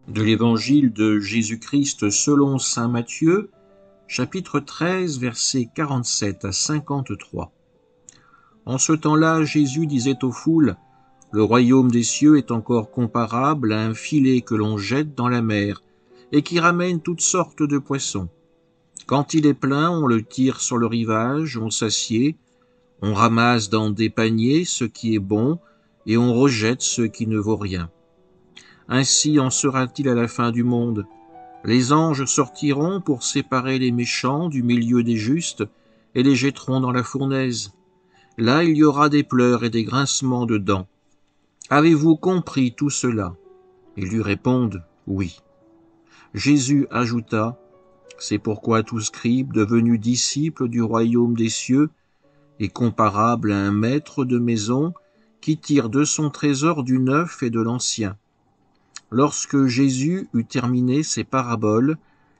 De l'Évangile de Jésus-Christ selon saint Matthieu, chapitre 13, versets 47 à 53. En ce temps-là, Jésus disait aux foules, « Le royaume des cieux est encore comparable à un filet que l'on jette dans la mer et qui ramène toutes sortes de poissons. Quand il est plein, on le tire sur le rivage, on s'assied, on ramasse dans des paniers ce qui est bon et on rejette ce qui ne vaut rien. Ainsi en sera-t-il à la fin du monde. Les anges sortiront pour séparer les méchants du milieu des justes et les jetteront dans la fournaise. Là il y aura des pleurs et des grincements de dents. Avez-vous compris tout cela ? Ils lui répondent « Oui ». Jésus ajouta « C'est pourquoi tout scribe devenu disciple du royaume des cieux est comparable à un maître de maison qui tire de son trésor du neuf et de l'ancien. » Lorsque Jésus eut terminé ses paraboles,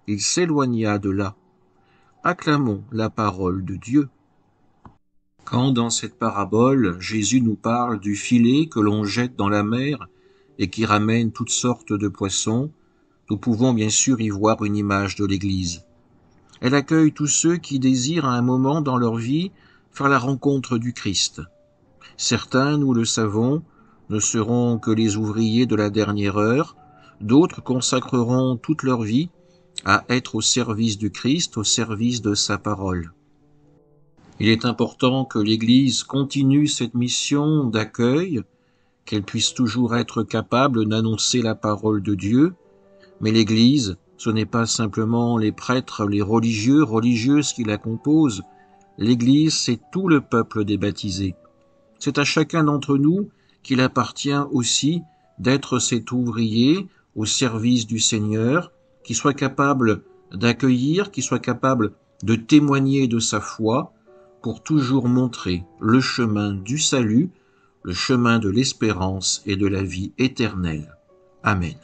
il s'éloigna de là. Acclamons la parole de Dieu. Quand dans cette parabole, Jésus nous parle du filet que l'on jette dans la mer et qui ramène toutes sortes de poissons, nous pouvons bien sûr y voir une image de l'Église. Elle accueille tous ceux qui désirent à un moment dans leur vie faire la rencontre du Christ. Certains, nous le savons, ne seront que les ouvriers de la dernière heure, d'autres consacreront toute leur vie à être au service du Christ, au service de sa parole. Il est important que l'Église continue cette mission d'accueil, qu'elle puisse toujours être capable d'annoncer la parole de Dieu, mais l'Église, ce n'est pas simplement les prêtres, les religieux, religieuses qui la composent. L'Église, c'est tout le peuple des baptisés. C'est à chacun d'entre nous qu'il appartient aussi d'être cet ouvrier au service du Seigneur, qui soit capable d'accueillir, qui soit capable de témoigner de sa foi pour toujours montrer le chemin du salut, le chemin de l'espérance et de la vie éternelle. Amen.